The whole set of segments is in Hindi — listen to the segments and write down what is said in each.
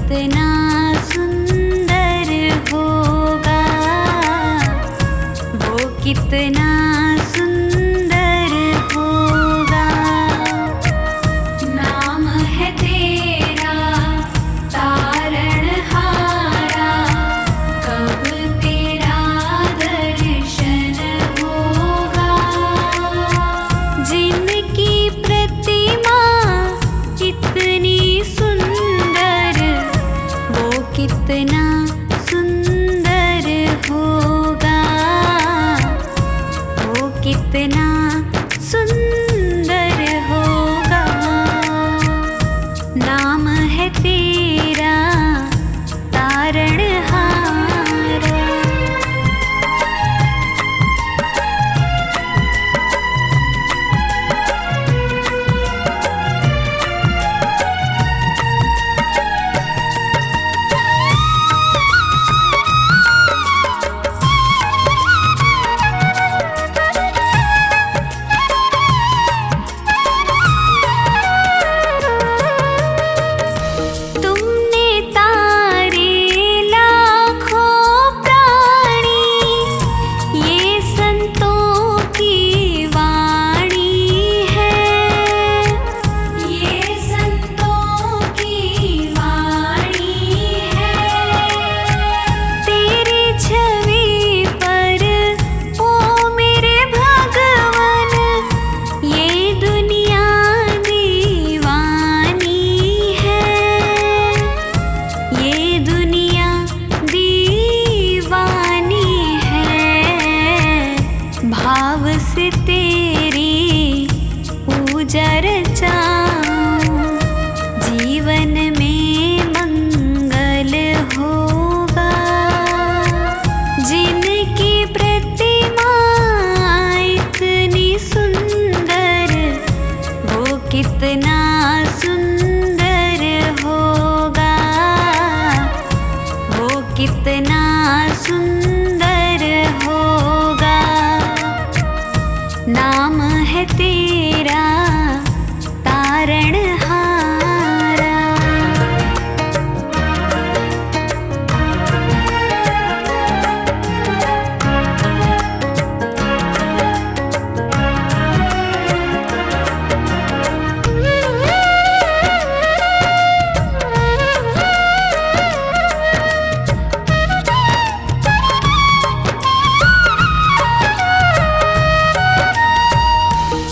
कितना सुंदर होगा, वो कितना सुंदर होगा। नाम है तेरा तारणहारा, कब तेरा दर्शन होगा। जिनकी प्रतिमा कितनी सुंदर, वो कितना सुंदर होगा, वो कितना सुंदर होगा। नाम है तेरा तारणहारा। तुमने तारे लाखों प्राणी, ये संतों की वाणी है, ये संतों की वाणी है। तेरी छवि पर ओ मेरे भगवन, ये दुनिया दीवानी है, ये दुनिया दीवानी है। भाव से तेरी पूजा रचाऊं, जीवन में मंगल होगा। जिनकी प्रतिमा इतनी सुंदर, वो कितना सुंदर होगा, वो कितना सुंदर होगा। नाम है तेरा तारणहारा।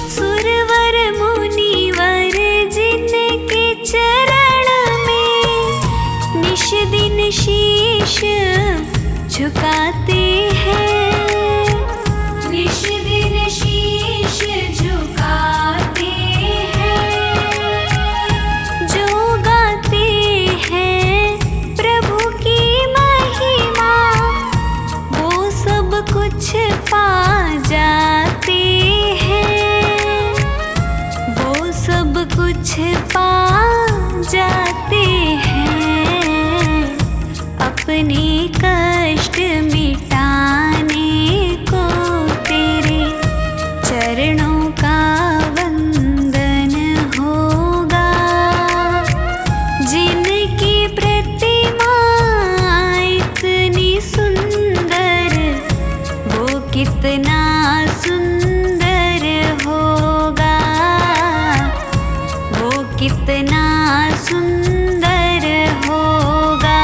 सुरवर मुनिवर जिनके चरण में निश दिन शीश झुकाते हैं, निश दिन शीश झुकाते हैं। जो गाते हैं प्रभु की महिमा, वो सब कुछ पा जाते हैं, वो सब कुछ पा जाते हैं। अपने कष्ट मिटाने को तेरे चरणों का वंदन होगा। जिनकी प्रतिमा इतनी सुंदर, वो कितना सुंदर होगा, वो कितना सुंदर होगा।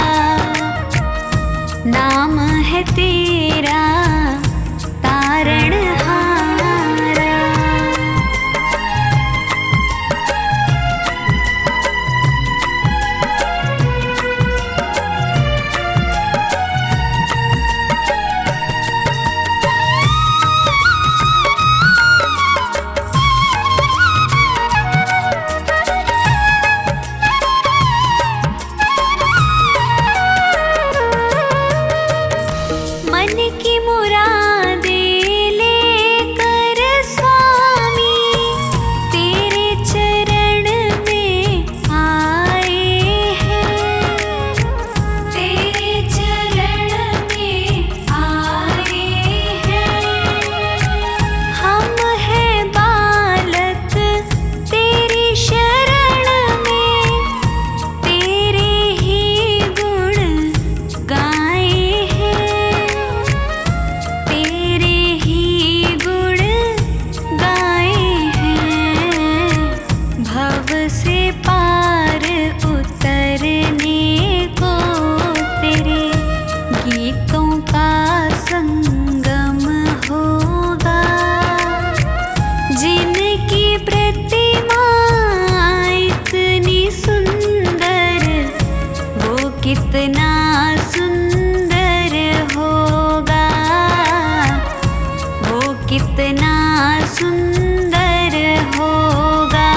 नाम है तेरा तारणहारा। मन कितना सुंदर होगा, वो कितना सुंदर होगा।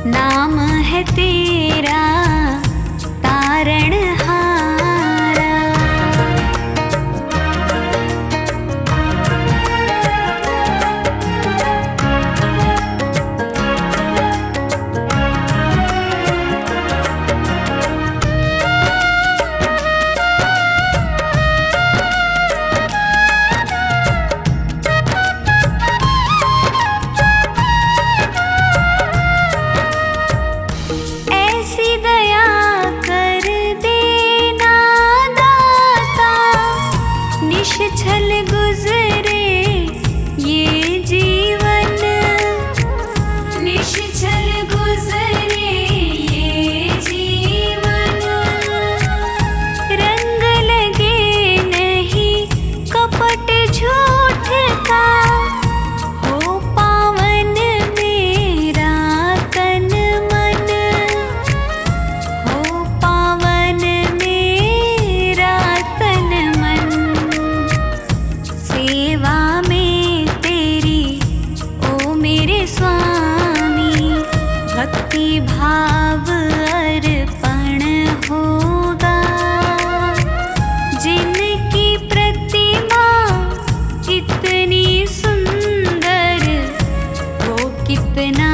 नाम है तेरा तारणहारा। ऐसी दया कर देना दाता, निश्छल गुजरे ये जीवन, निश्छल गुजरे ये जीवन। रंग लगे नहीं कपट झूठ का, हो पावन मेरा तन मन, हो पावन मेरा तन मन। सेवा में तेरी ओ मेरे स्वामी, भक्ति भाव अर्पण होगा। जिनकी प्रतिमा इतनी सुंदर, वो कितना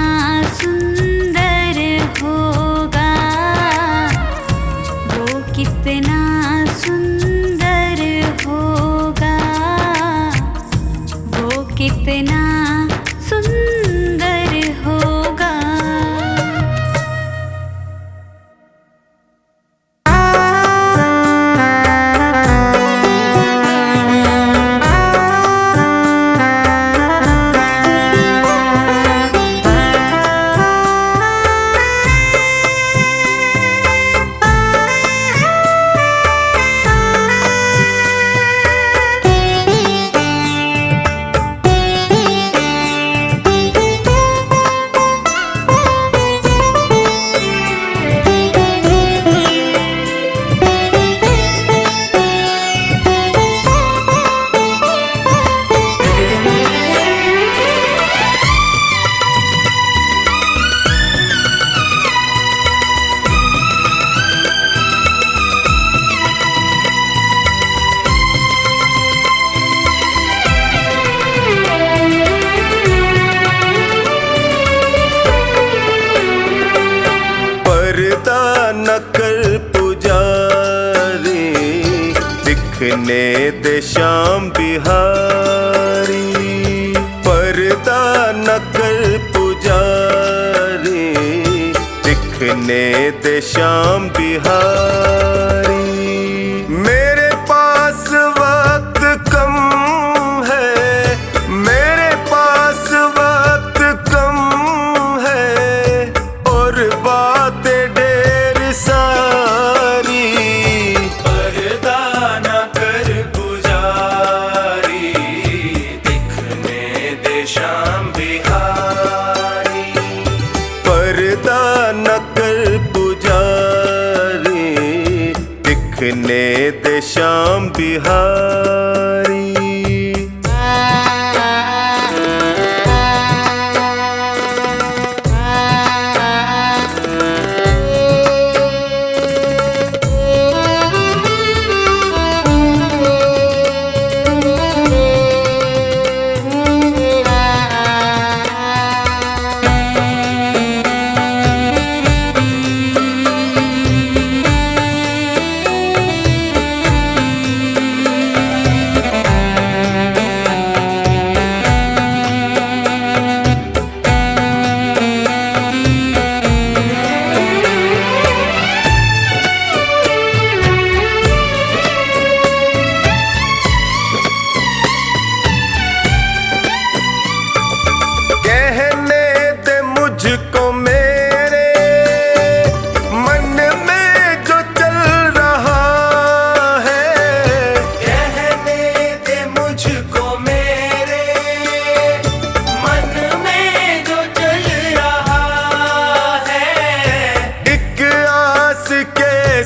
सुंदर होगा, वो कितना सुंदर होगा, वो कितना सुंदर होगा। पर्दा न कर पुजारी, दिखने दे श्याम बिहारी। पर्दा न कर पुजारी, दिखने दे श्याम बिहारी। मेरे पास वक्त कम है, मेरे पास वक्त कम है, और बातें ढेर सारी। पर्दा न कर पुजारी, दिखने दे श्याम बिहारी। पर्दा न कर पुजारी, दिखने दे श्याम बिहारी।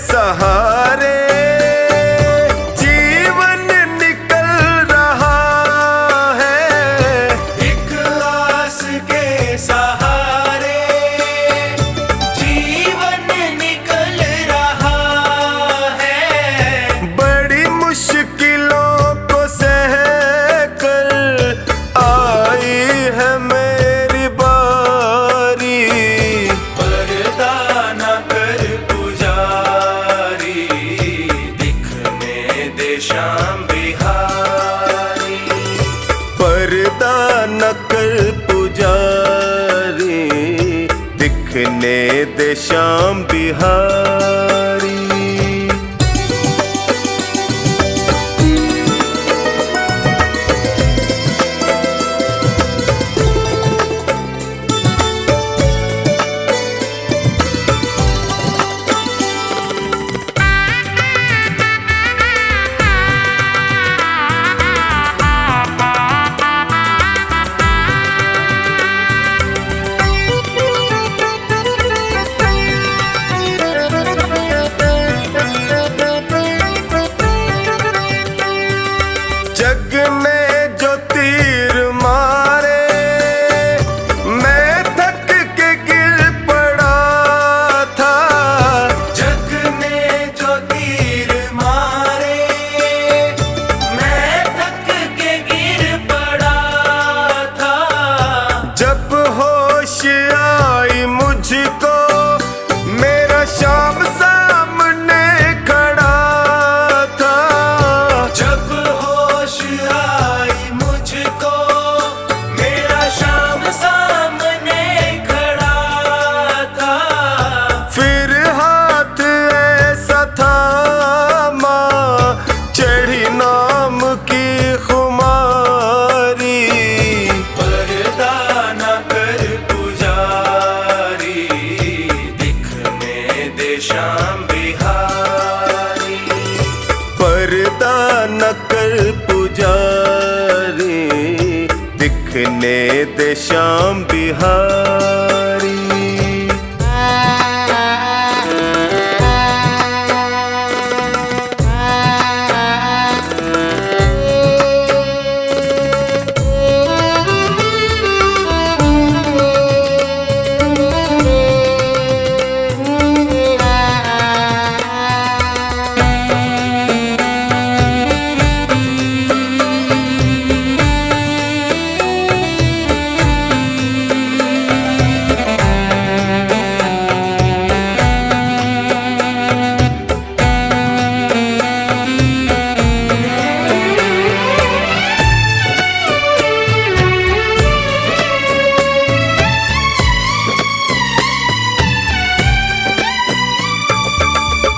सहारे जीवन निकल रहा है। एक आस के सहारे जीवन निकल रहा है। बड़ी मुश्किलों को सह कर आई है मेरी बारी। पर्दा न कर पुजारी, दिखने दे श्याम बिहारी। पर्दा न कर पुजारी, दिखने दे श्याम बिहारी। जग ने जो तीर मारे मैं थक के गिर पड़ा था। जग ने जो तीर मारे मैं थक के गिर पड़ा था। जब होश आई मुझको मेरा श्याम सामने खड़ा था। जब होश आई मुझको मेरा श्याम सामने खड़ा था। फिर हाथ ऐसा था माँ चढ़ी नाम की खुमारी। पर्दा न कर पुजारी, दिखने दे श्याम बिहारी। पर्दा न कर पुजारी, दिखने दे श्याम बिहारी।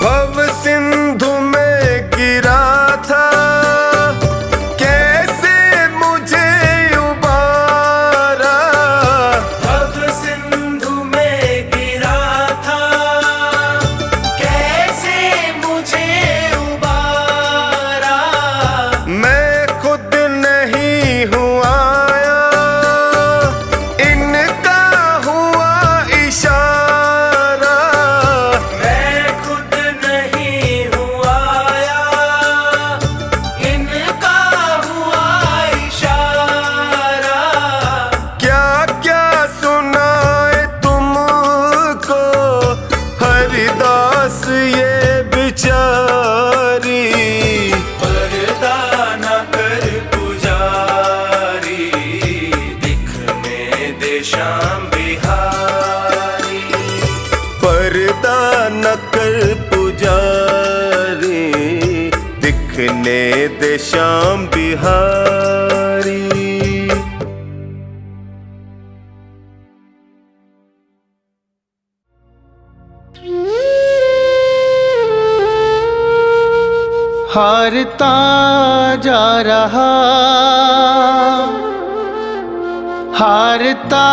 भव सिंधु में गिरा था कैसे मुझे उबारा। भव सिंधु में गिरा था कैसे मुझे उबारा। मैं खुद नहीं हूँ आया, इनका हुआ इशारा। मैं खुद नहीं हूँ आया, इनका हुआ इशारा। क्या क्या सुनाए तुमको हरिदास ये बिचारी। पर्दा न कर पुजारी, दिखने दे श्याम बिहारी। पर्दा न कर पुजारी, दिखने दे श्याम बिहारी। हारता जा रहा, हारता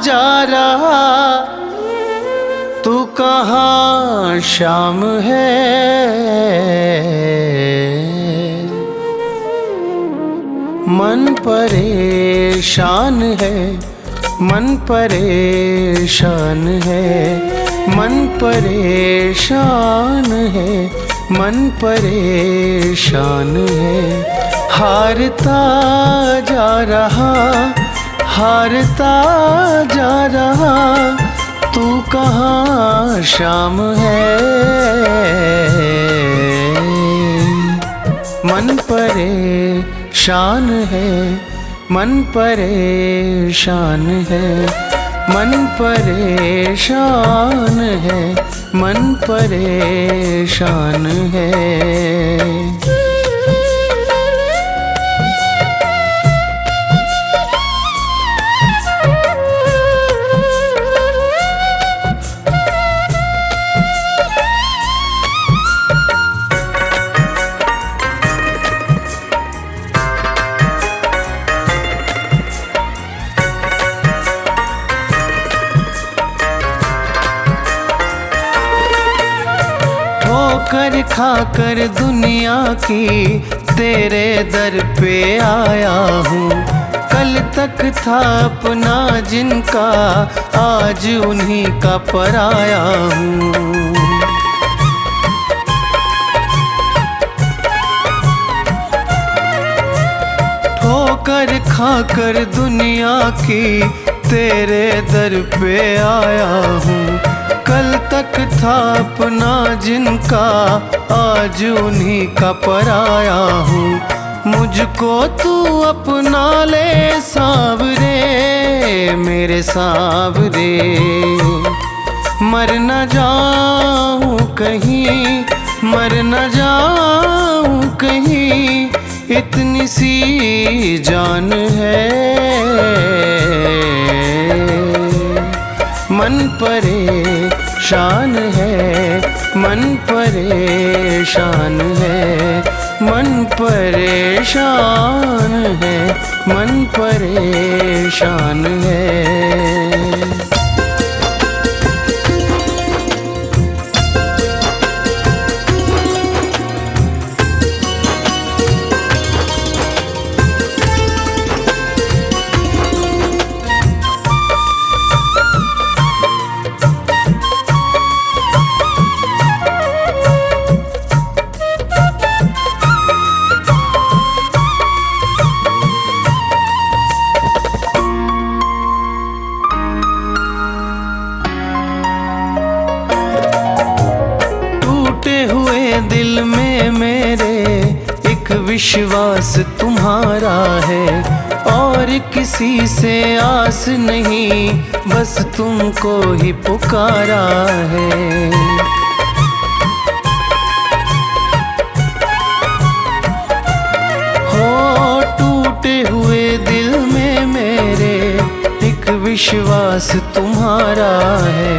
जा रहा, तू कहाँ श्याम है। मन परेशान है, मन परेशान है, मन परेशान है, मन परेशान है। हारता जा रहा, हारता जा रहा, तू कहाँ शाम है। मन परेशान है, मन परेशान है, मन परेशान है, मन परेशान है। ठोकर खाकर दुनिया की तेरे दर पे आया हूँ। कल तक था अपना जिनका, आज उन्हीं का पराया हूँ। ठोकर खाकर दुनिया की तेरे दर पे आया हूँ। कल तक था अपना जिनका, आज उन्हीं का पराया हूँ। मुझको तू अपना ले सावरे, मेरे सावरे। मर न जाऊं कहीं, मर न जाऊं कहीं, इतनी सी जान है। मन परेशान है, मन परेशान है, मन परेशान है, मन परेशान है। दिल में मेरे एक विश्वास तुम्हारा है, और किसी से आस नहीं, बस तुमको ही पुकारा है। हो टूटे हुए दिल में मेरे एक विश्वास तुम्हारा है,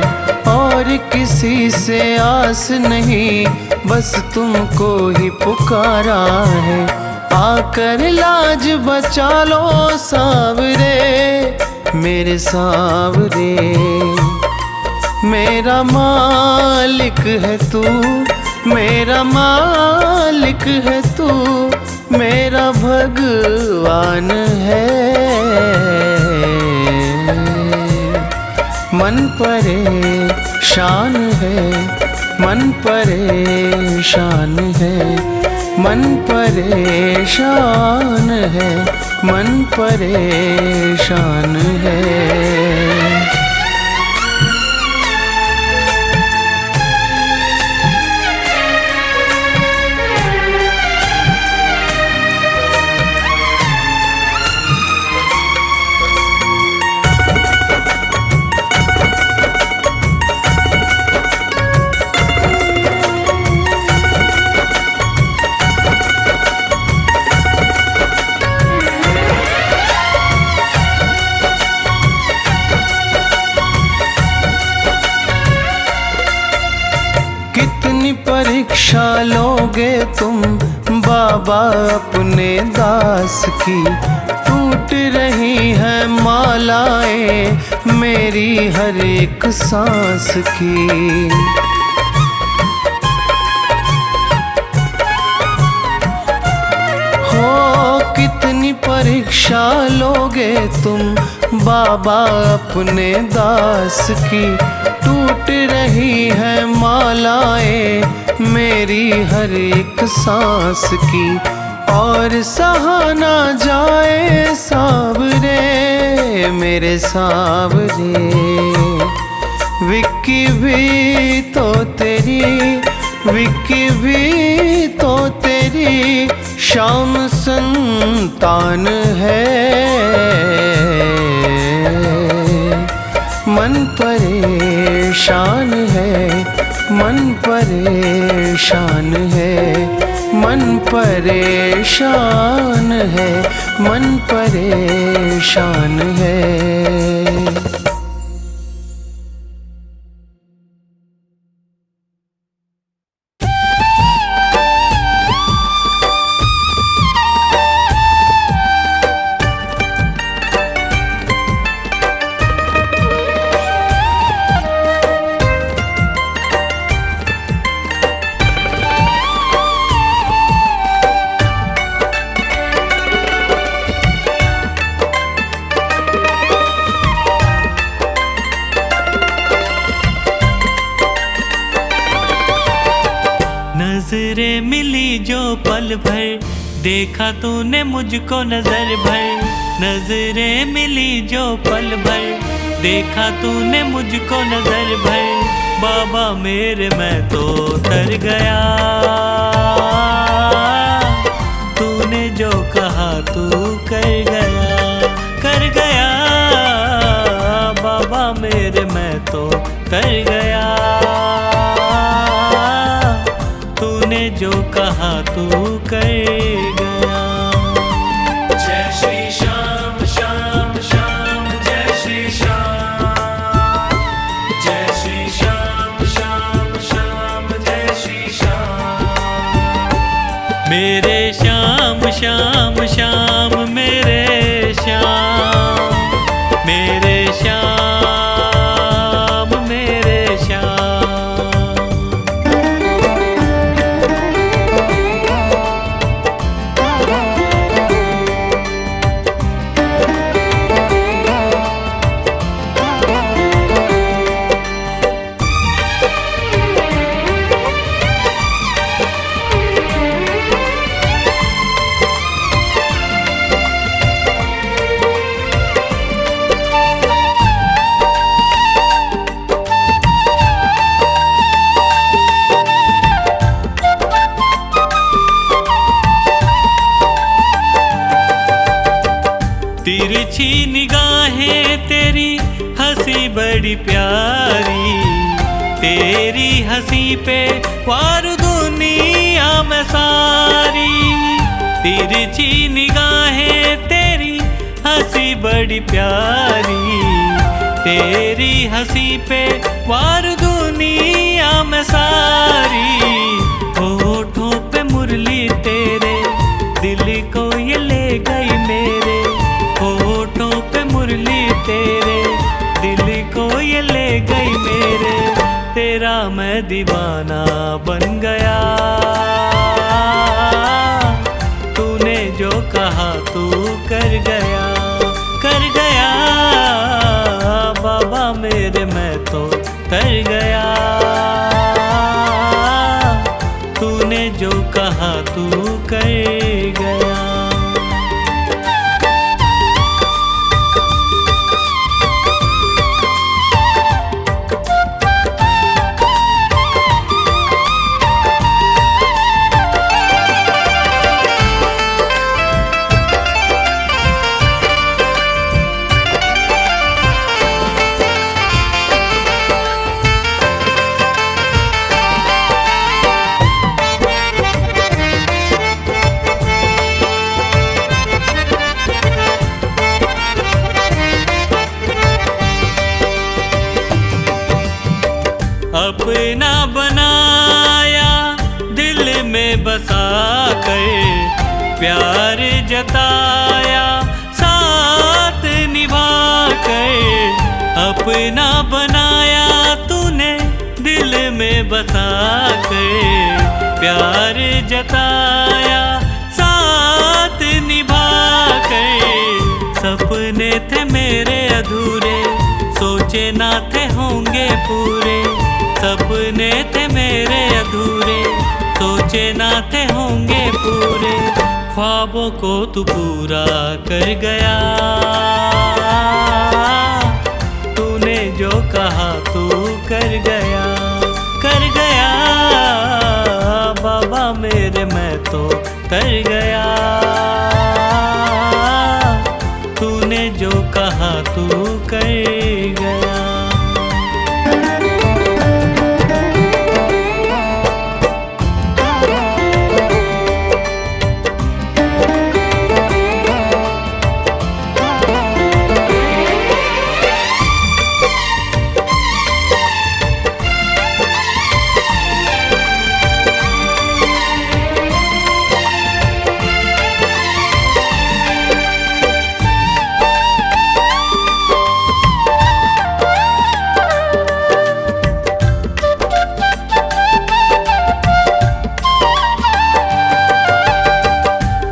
और किसी से आस नहीं, बस तुमको ही पुकारा है। आकर लाज बचा लो सावरे, मेरे सावरे। मेरा मालिक है तू, मेरा मालिक है तू, मेरा भगवान है। मन परेशान है, मन परेशान है, मन परेशान है, मन परेशान है। परीक्षा लोगे तुम बाबा अपने दास की, टूट रही है मालाएं मेरी हर एक सांस की। हो कितनी परीक्षा लोगे तुम बाबा अपने दास की, टूट रही रही है मालाएं मेरी हर एक सांस की, और सहा ना जाए सावरे मेरे सावरे। विक्की भी तो तेरी, विक्की भी तो तेरी शाम संतान है। मन परेशान है, मन परेशान है, मन परेशान है, मन परेशान है। नजरें मिली जो पल भर, देखा तूने मुझको नजर भर। नजरें मिली जो पल भर, देखा तूने मुझको नजर भर। बाबा मेरे मैं तो तर गया, तूने जो कहा तू कर गया, कर गया। बाबा मेरे मैं तो तर गया, तूने जो कहा तू कर गया। जय श्री श्याम श्याम श्याम, जय श्री श्याम। जय श्री श्याम श्याम श्याम, जय श्री श्याम। मेरे श्याम श्याम श्याम, मेरे श्याम, मेरे श्याम, मेरे श्याम। तिरछी निगाहें तेरी हंसी बड़ी प्यारी, तेरी हंसी पे वार दुनिया में सारी। तिरछी निगाहें तेरी हंसी बड़ी प्यारी, तेरी हंसी पे वार दुनिया में सारी। होठों पे मुरली तेरे, दिल को ये ले गई मेरे। होठों पे मुरली तेरे, दिल को ये ले गई मेरे। तेरा मैं दीवाना बन गया, तूने जो कहा तू कर गया, कर गया। बाबा मेरे मैं तो तर गया, तूने जो कहा तू कर गया। अपना बनाया दिल में बसा कर, प्यार जताया साथ निभा कर। अपना बनाया तूने दिल में बसा कर, प्यार जताया साथ निभा कर। सपने थे मेरे अधूरे, सोचे ना थे होंगे पूरे। सब नाते होंगे पूरे, ख्वाबों को तू पूरा कर गया। तूने जो कहा तू कर गया, कर गया बाबा मेरे, मैं तो तर गया। तूने जो कहा तू कर गया।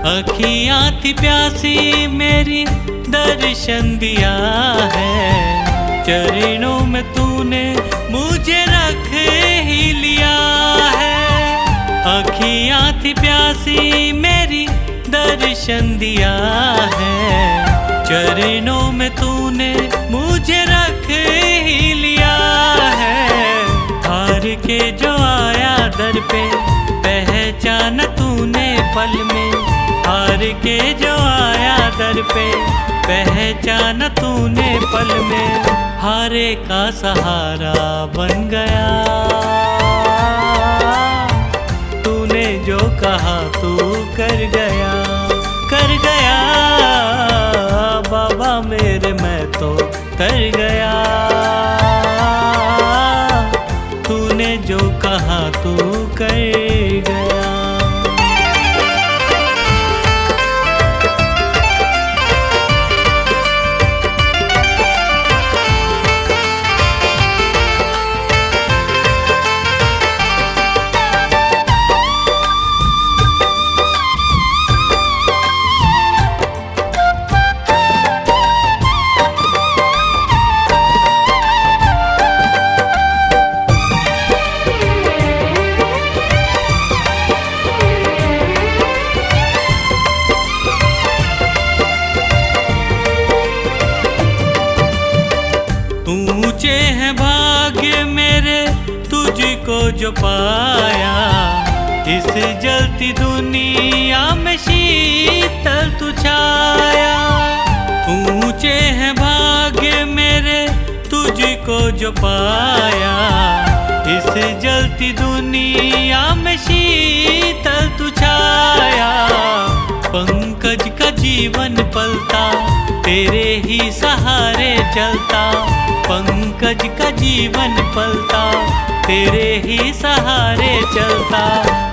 अखियाँ थी प्यासी मेरी, दर्शन दिया है। चरणों में तूने मुझे रख ही लिया है। अखियाँ थी प्यासी मेरी, दर्शन दिया है। चरणों में तूने मुझे रख ही लिया है। हार के जो आया दर पे, पहचाना तूने पल में। हार के जो आया दर पे, पहचाना तूने पल में। हारे का सहारा बन गया। तूने जो कहा तू कर गया, कर गया बाबा मेरे, मैं तो तर गया। तूने जो कहा तू कर गया। ऊंचे हैं भाग्य मेरे, तुझको जो पाया। इस जलती दुनिया में शीतल तू छाया। ऊंचे हैं भाग्य मेरे, तुझको जो पाया। इस जलती दुनिया में शीतल तू छाया। पंकज का जीवन पलता, तेरे ही सहारे चलता। पंकज का जीवन पलता, तेरे ही सहारे चलता।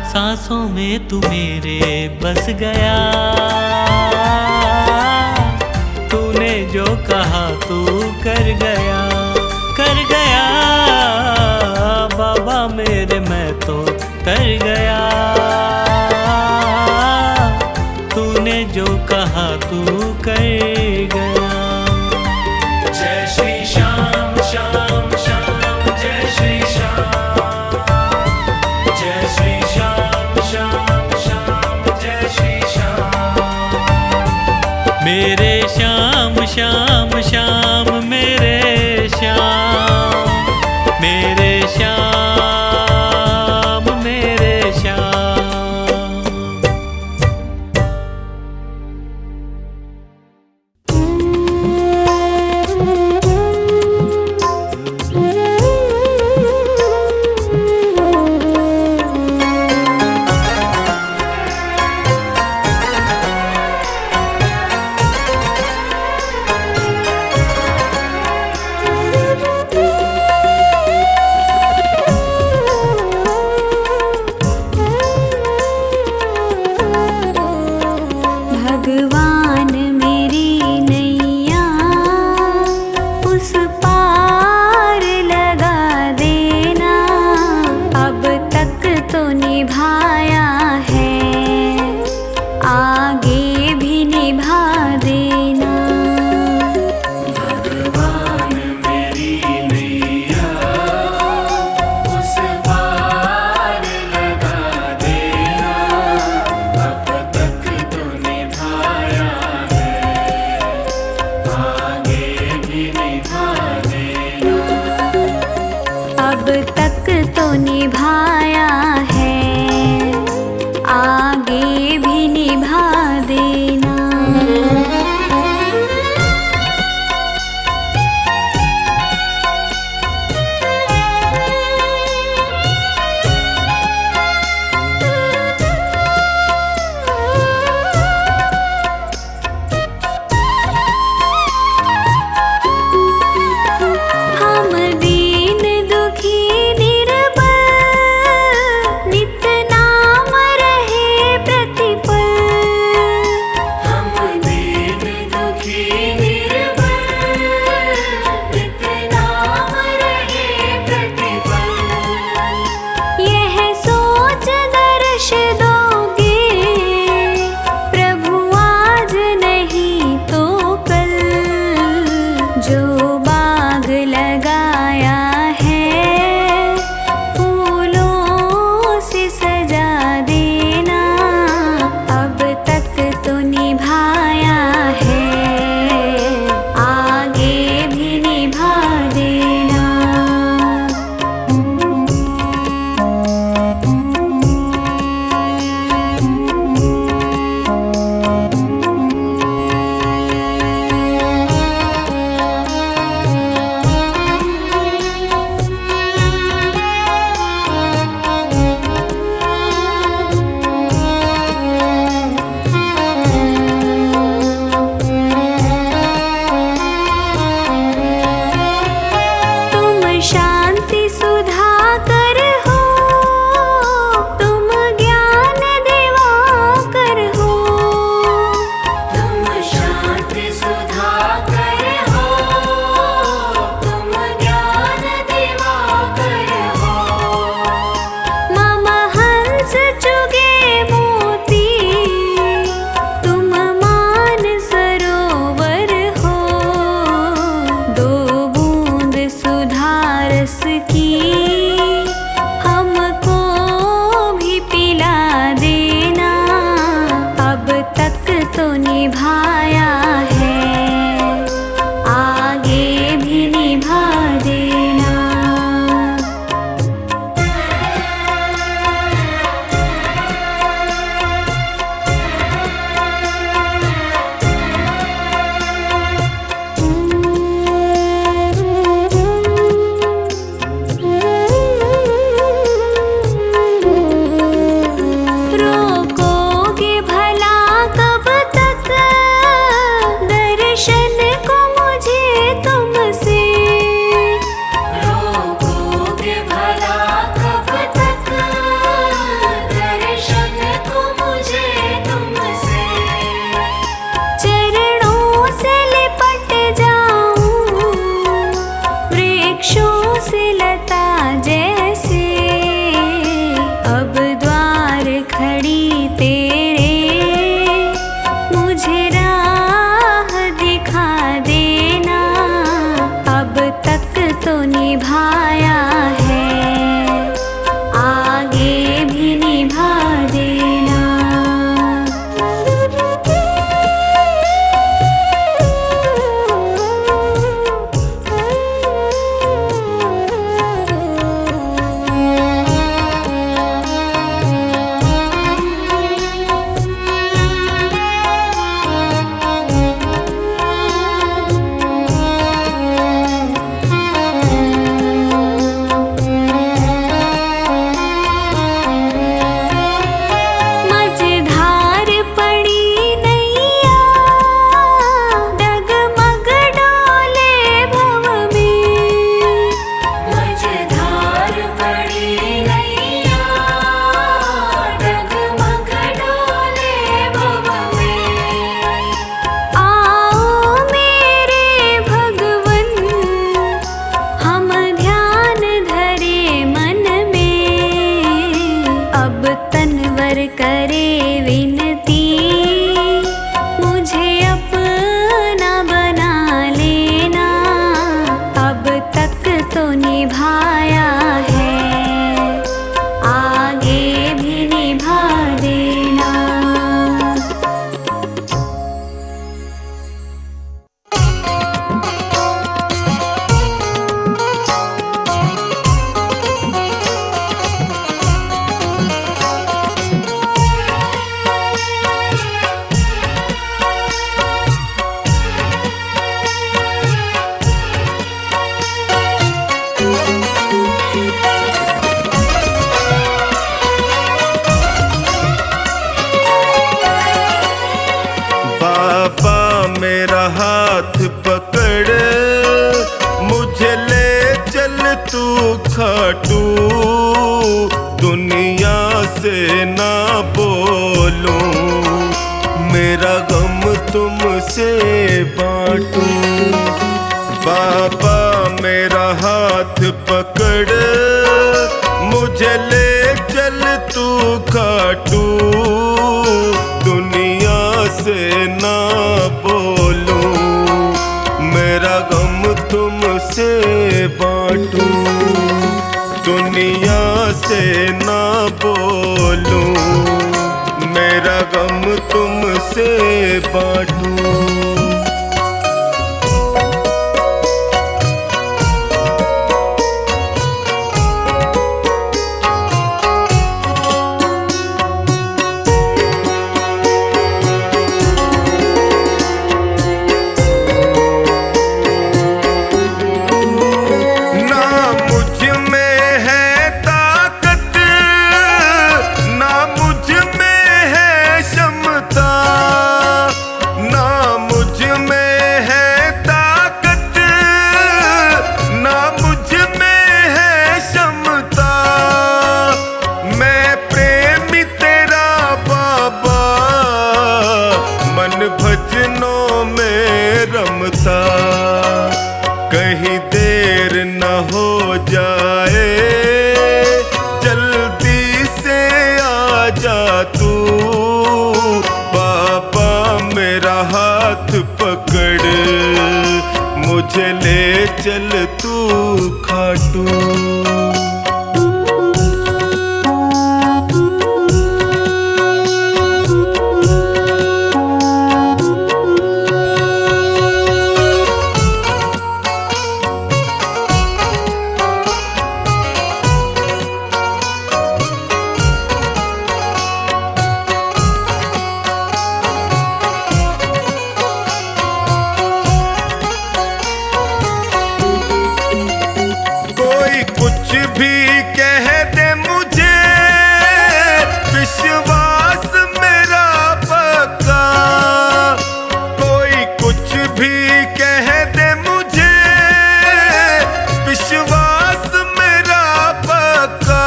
सांसों में तू मेरे बस गया। तूने जो कहा तू कर गया, कर गया बाबा मेरे, मैं तो तर गया। तूने जो कहा तू कर गया। जय श्री श्याम श्याम श्याम, जय श्री श्याम। जय श्री श्याम श्याम श्याम, जय श्री श्याम। मेरे श्याम श्याम श्याम, मेरे श्याम, मेरे श्याम, मेरे श्याम। निभाया है, आगे भी निभा देना। हम दीन दुखी निर्बल तुमसे बांटूं। बाबा मेरा हाथ पकड़ मुझे ले चल तू खाटू। दुनिया से ना बोलूं, मेरा गम तुमसे बांटूं। दुनिया से ना बोलूं, मेरा गम तुमसे बांटूं। भजनों में रमता, कहीं देर न हो जाए, जल्दी से आ जा तू। बाबा मेरा हाथ पकड़ मुझे ले चल तू खाटू। कुछ भी कह दे मुझे, विश्वास मेरा पक्का। कोई कुछ भी कह दे मुझे, विश्वास मेरा पक्का।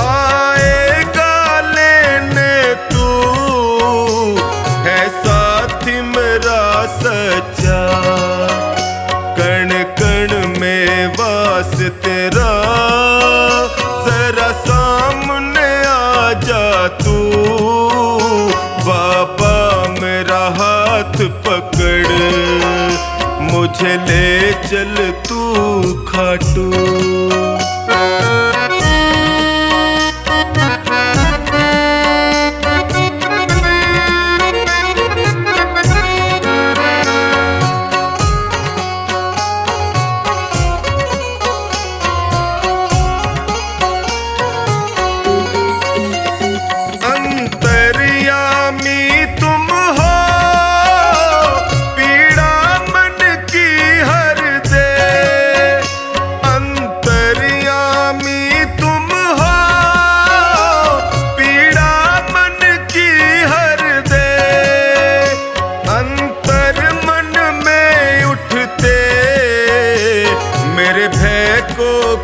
आएगा लेने तू, है साथी मेरा सच्चा। कण कण में वास तेरा, जरा सामने आ जा तू। बाबा मेरा हाथ पकड़ मुझे ले चल तू खाटू।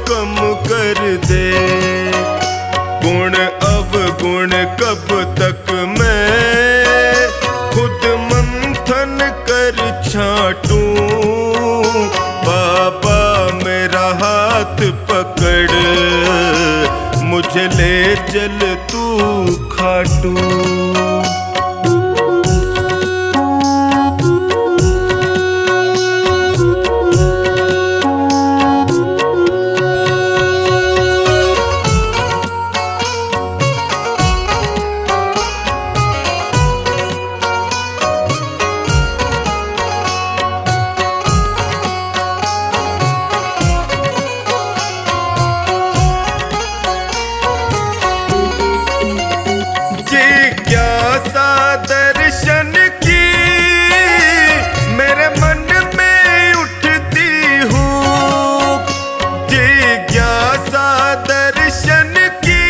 कम कर दे गुण अवगुण, कब तक मैं खुद मंथन कर छाटूं। बाबा मेरा हाथ पकड़ मुझे ले चल तू खाटू। दर्शन की मेरे मन में उठती हूँ, जिज्ञासा दर्शन की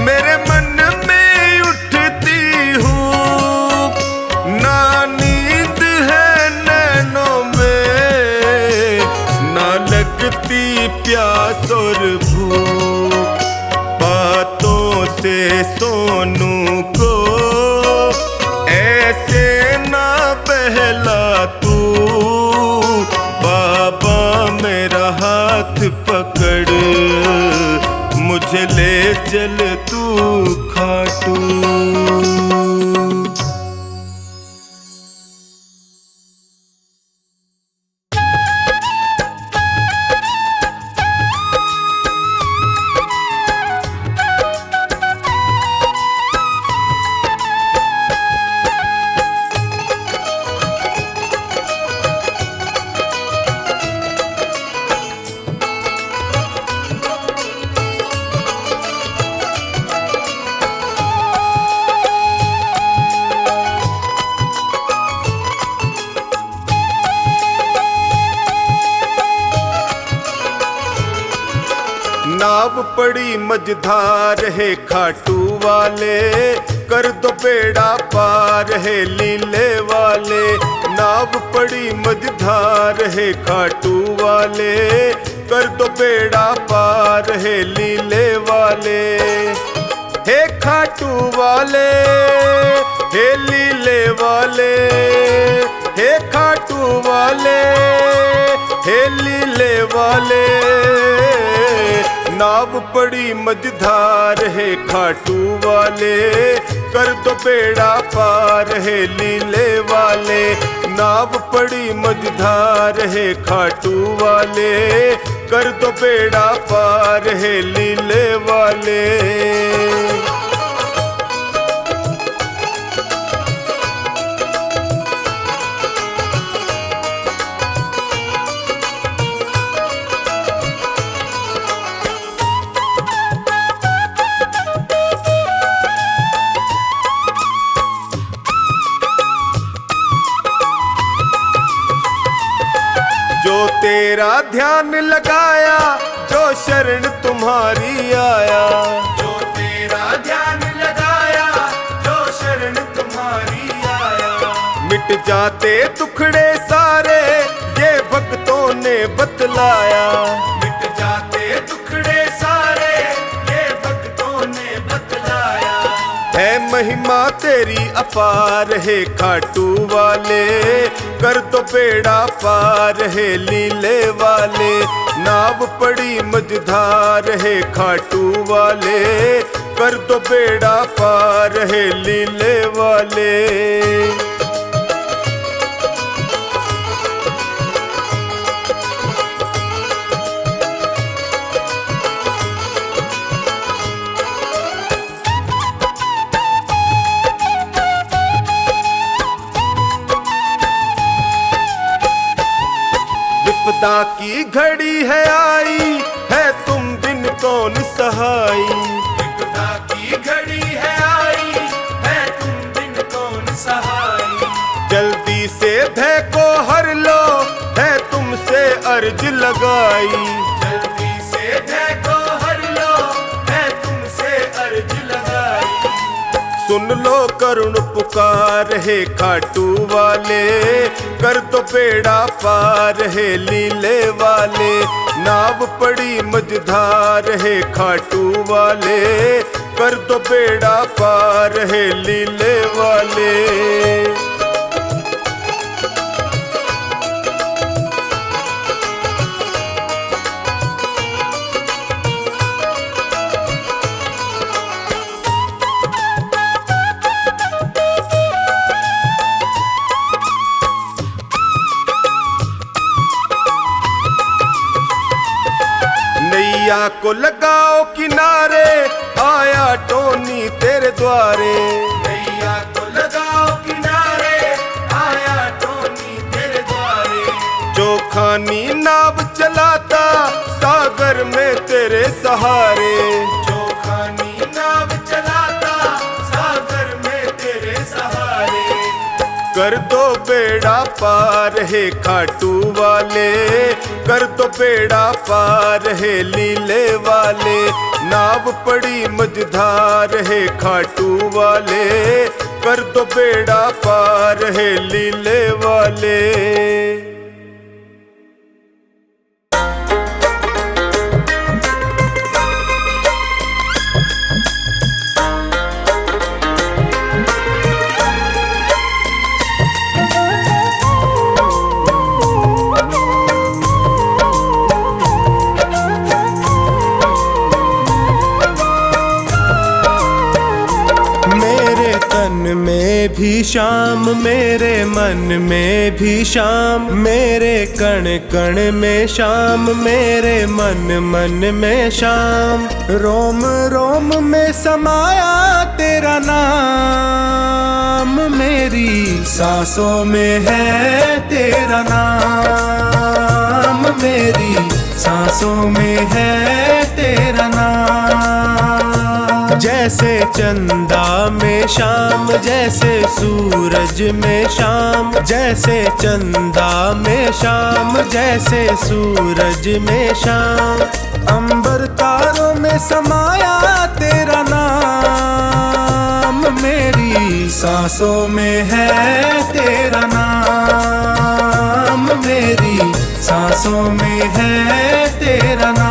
मेरे मन में उठती हूँ। ना नींद है नैनों में, ना लगती प्यास और भूख। बातों से सोनू को ऐसे पहला तू बाबा मेरा हाथ पकड़, मुझे ले चल तू खाटू। नाव पड़ी मझधार है खाटू वाले, कर दो बेड़ा पार है लीले वाले। नाव पड़ी मझधार है खाटू वाले, कर दो बेड़ा पार है लीले वाले। हे खाटू वाले हे लीले वाले, हे खाटू वाले हे लीले वाले। नाव पड़ी मझधार है खाटू वाले, कर दो बेड़ा पार है लीले वाले। नाव पड़ी मझधार है खाटू वाले, कर दो बेड़ा पार है लीले वाले। जो तेरा ध्यान लगाया, जो शरण तुम्हारी आया। जो तेरा ध्यान लगाया, जो शरण तुम्हारी आया। मिट जाते दुखड़े सारे, ये भक्तों ने बतलाया। मिट जाते दुखड़े सारे, ये भक्तों ने बतलाया। है महिमा तेरी अपार है खाटू वाले, कर दो बेड़ा पार है लीले वाले। नाव पड़ी मझधार है खाटू वाले, कर दो बेड़ा पार है लीले वाले। विपदा की घड़ी है आई, है तुम बिन कौन सहाई। विपदा की घड़ी है आई, है तुम बिन कौन सहाई। जल्दी से भय को हर लो, है तुमसे अर्ज लगाई। जल्दी से भय को हर लो, है तुमसे अर्ज लगाई। सुन लो करुण पुकार है खाटू वाले, कर दो बेड़ा पार है लीले वाले। नाव पड़ी मझधार है खाटू वाले, कर दो बेड़ा पार है लीले वाले। नैया को लगाओ किनारे, आया टोनी तेरे द्वारे। नैया को लगाओ किनारे, आया टोनी तेरे द्वारे। जो खानी नाव चलाता, सागर में तेरे सहारे। जो खानी नाव चलाता, सागर में तेरे सहारे। कर दो बेड़ा पार है खाटू वाले, कर दो बेड़ा पार है लीले वाले। नाव पड़ी मझधार है खाटू वाले, कर दो बेड़ा पार है लीले वाले। तन में भी शाम, मेरे मन में भी शाम, मेरे कण कण में शाम, मेरे मन मन में शाम। रोम रोम में समाया तेरा नाम, मेरी सांसों में है तेरा नाम, मेरी सांसों में है तेरा नाम। जैसे चंदा में शाम, जैसे सूरज में शाम, जैसे चंदा में शाम, जैसे सूरज में शाम। अंबर तारों में समाया तेरा नाम, मेरी सांसों में है तेरा नाम, मेरी सांसों में है तेरा नाम।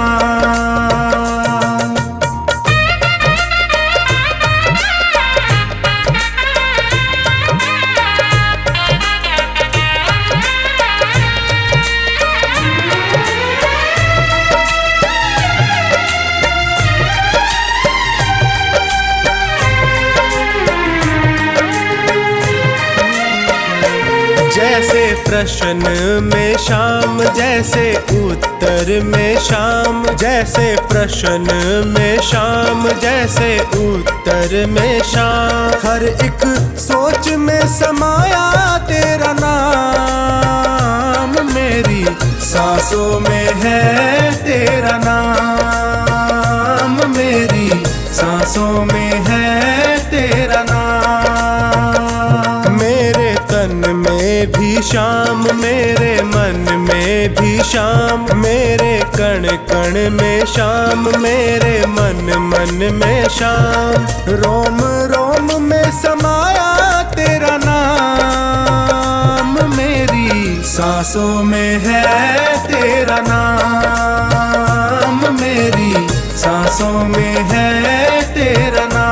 जैसे प्रश्न में शाम, जैसे उत्तर में शाम, जैसे प्रश्न में शाम, जैसे उत्तर में शाम। हर एक सोच में समाया तेरा नाम, मेरी सांसों में है तेरा नाम, मेरी सांसों में है तेरा नाम। मेरे तन में भी शाम, मेरे मन में भी शाम, मेरे कण कण में शाम, मेरे मन मन में शाम। रोम रोम में समाया तेरा नाम, मेरी सांसों में है तेरा नाम, मेरी सांसों में है तेरा नाम।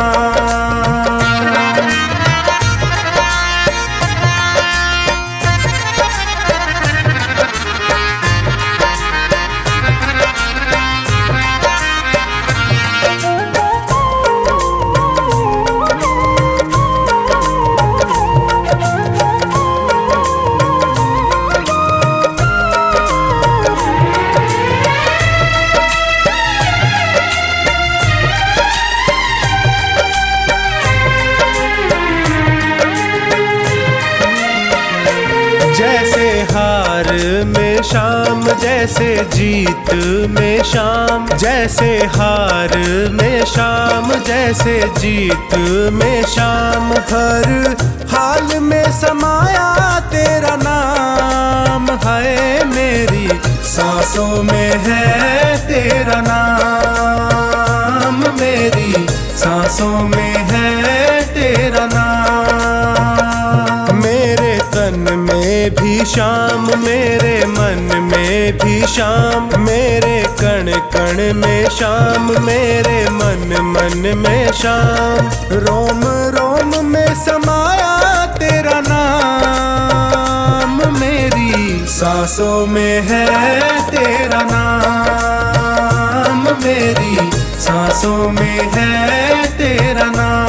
जैसे हार में शाम, जैसे जीत में शाम, जैसे हार में शाम, जैसे जीत में शाम। हर हाल में समाया तेरा नाम है, मेरी सांसों में है तेरा नाम, मेरी सांसों में है तेरा नाम। मेरे तन में भी शाम, मेरे मन में भी शाम, मेरे कण कण में शाम, मेरे मन मन में शाम। रोम रोम में समाया तेरा नाम, मेरी सांसों में है तेरा नाम, मेरी सांसों में है तेरा नाम।